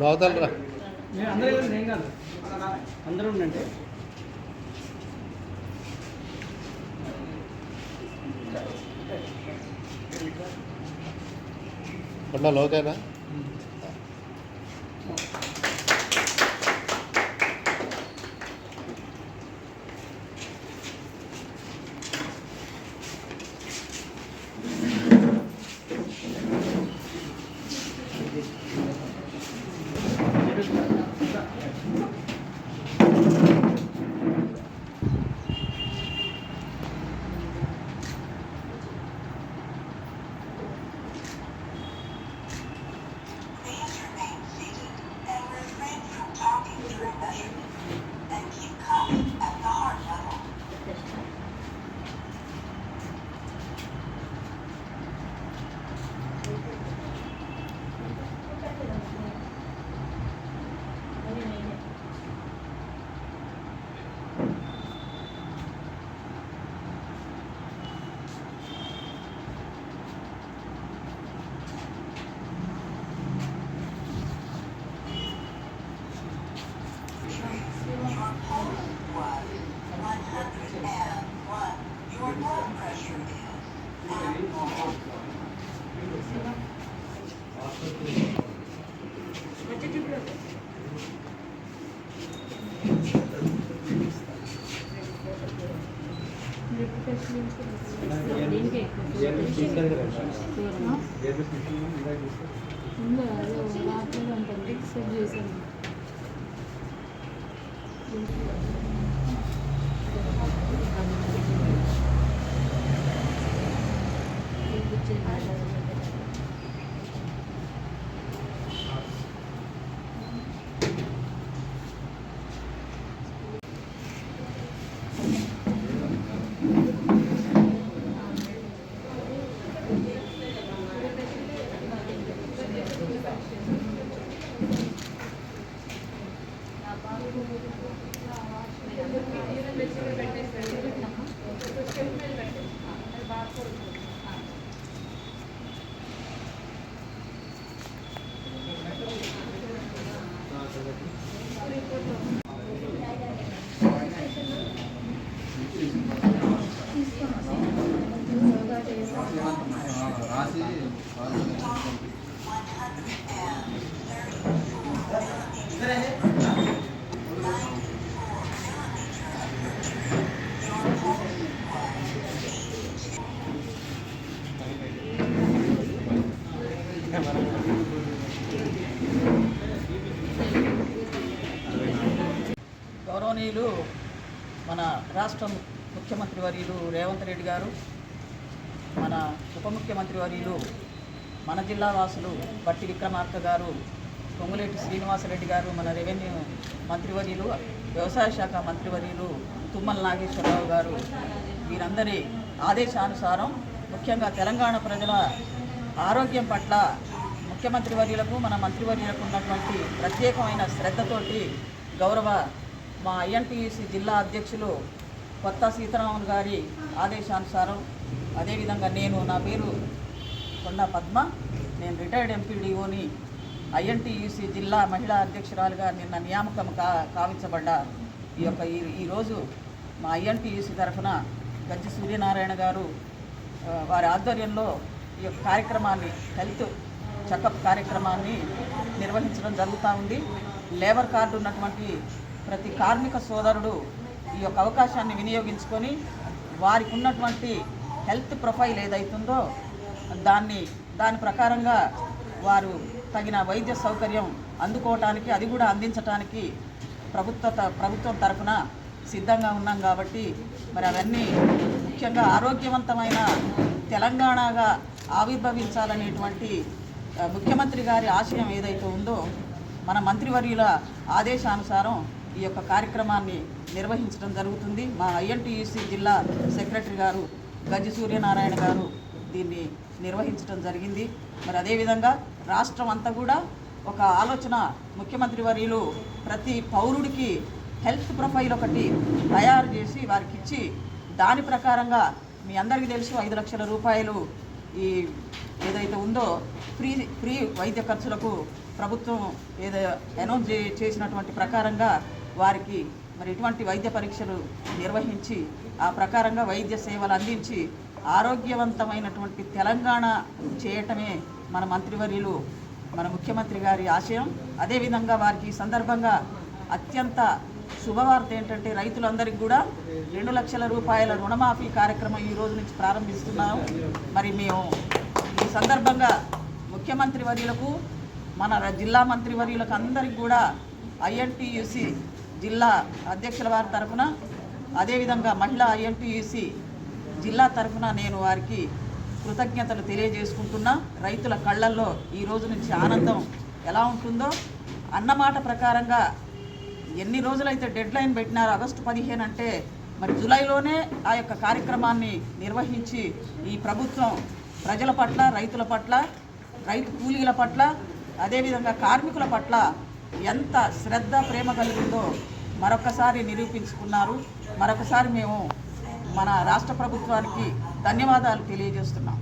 లోతలరా నేను అందరూ ఏం కాదు అందరూ ఉండండి. కొండ లోతేనా? గౌరవనీయులు మన రాష్ట్ర ముఖ్యమంత్రి వర్యులు రేవంత్ రెడ్డి గారు, మన ఉప ముఖ్యమంత్రి వర్యులు మన జిల్లా వాసులు బట్టి విక్రమార్క గారు, పొంగులేటి శ్రీనివాసరెడ్డి గారు, మన రెవెన్యూ మంత్రివర్యులు, వ్యవసాయ శాఖ మంత్రివర్యులు తుమ్మల నాగేశ్వరరావు గారు, వీరందరి ఆదేశానుసారం ముఖ్యంగా తెలంగాణ ప్రజల ఆరోగ్యం పట్ల ముఖ్యమంత్రి వర్యులకు మన మంత్రివర్యులకు ఉన్నటువంటి ప్రత్యేకమైన శ్రద్ధతోటి గౌరవ మా ఐఎన్టీయూసీ జిల్లా అధ్యక్షులు కొత్త సీతారామన్ గారి ఆదేశానుసారం, అదేవిధంగా నా పేరు కొండ పద్మ, నేను రిటైర్డ్ ఎంపీడీఓని, ఐఎన్టీయూసీ జిల్లా మహిళా అధ్యక్షురాలుగా నిన్న నియామకం కావించబడ్డ ఈరోజు మా ఐఎన్టీయూసీ తరఫున గజ్జి సూర్యనారాయణ గారు వారి ఆధ్వర్యంలో ఈ యొక్క కార్యక్రమాన్ని, హెల్త్ చెకప్ కార్యక్రమాన్ని నిర్వహించడం జరుగుతూ ఉంది. లేబర్ కార్డు ఉన్నటువంటి ప్రతి కార్మిక సోదరుడు ఈ యొక్క అవకాశాన్ని వినియోగించుకొని వారికి ఉన్నటువంటి హెల్త్ ప్రొఫైల్ ఏదైతుందో దాని ప్రకారంగా వారు తగిన వైద్య సౌకర్యం అందుకోవటానికి, అది కూడా అందించడానికి ప్రభుత్వం తరఫున సిద్ధంగా ఉన్నాం. కాబట్టి మరి అవన్నీ ముఖ్యంగా ఆరోగ్యవంతమైన తెలంగాణగా ఆవిర్భవించాలనేటువంటి ముఖ్యమంత్రి గారి ఆశయం ఏదైతే ఉందో, మన మంత్రివర్యుల ఆదేశానుసారం ఈ యొక్క కార్యక్రమాన్ని నిర్వహించడం జరుగుతుంది. మా ఐఎన్టీయూసీ జిల్లా సెక్రటరీ గారు గజ్జి సూర్యనారాయణ గారు దీన్ని నిర్వహించడం జరిగింది. మరి అదేవిధంగా రాష్ట్రం అంతా కూడా ఒక ఆలోచన, ముఖ్యమంత్రి వర్యులు ప్రతి పౌరుడికి హెల్త్ ప్రొఫైల్ ఒకటి తయారు చేసి వారికి ఇచ్చి, దాని ప్రకారంగా మీ అందరికీ తెలుసు 5 లక్షల రూపాయలు ఈ ఏదైతే ఉందో ఫ్రీ వైద్య ఖర్చులకు ప్రభుత్వం ఏదో అనౌన్స్ చేసినటువంటి ప్రకారంగా వారికి మరి ఇటువంటి వైద్య పరీక్షలు నిర్వహించి ఆ ప్రకారంగా వైద్య సేవలు అందించి ఆరోగ్యవంతమైనటువంటి తెలంగాణ చేయటమే మన మంత్రివర్యులు మన ముఖ్యమంత్రి గారి ఆశయం. అదేవిధంగా వారికి ఈ సందర్భంగా అత్యంత శుభవార్త ఏంటంటే రైతులందరికీ కూడా 2 లక్షల రూపాయల రుణమాఫీ కార్యక్రమం ఈ రోజు నుంచి ప్రారంభిస్తున్నాము. మరి మేము ఈ సందర్భంగా ముఖ్యమంత్రి వర్యులకు మన జిల్లా మంత్రివర్యులకు అందరికీ కూడా ఐఎన్టీయూసీ జిల్లా అధ్యక్షుల వారి తరఫున అదేవిధంగా మహిళా ఐఎన్టీయూసీ జిల్లా తరఫున నేను వారికి కృతజ్ఞతలు తెలియజేసుకుంటున్నా. రైతుల కళ్ళల్లో ఈ రోజు నుంచి ఆనందం ఎలా ఉంటుందో అన్నమాట ప్రకారంగా ఎన్ని రోజులైతే డెడ్ లైన్ పెట్టినారో ఆగస్టు 15 అంటే మరి జూలైలోనే ఆ యొక్క కార్యక్రమాన్ని నిర్వహించి ఈ ప్రభుత్వం ప్రజల పట్ల రైతుల పట్ల రైతు కూలీల పట్ల అదేవిధంగా కార్మికుల పట్ల ఎంత శ్రద్ధ ప్రేమ కలిగిందో మరొకసారి నిరూపించుకున్నారు. మరొకసారి మేము మన రాష్ట్ర ప్రభుత్వానికి ధన్యవాదాలు తెలియజేస్తున్నాం.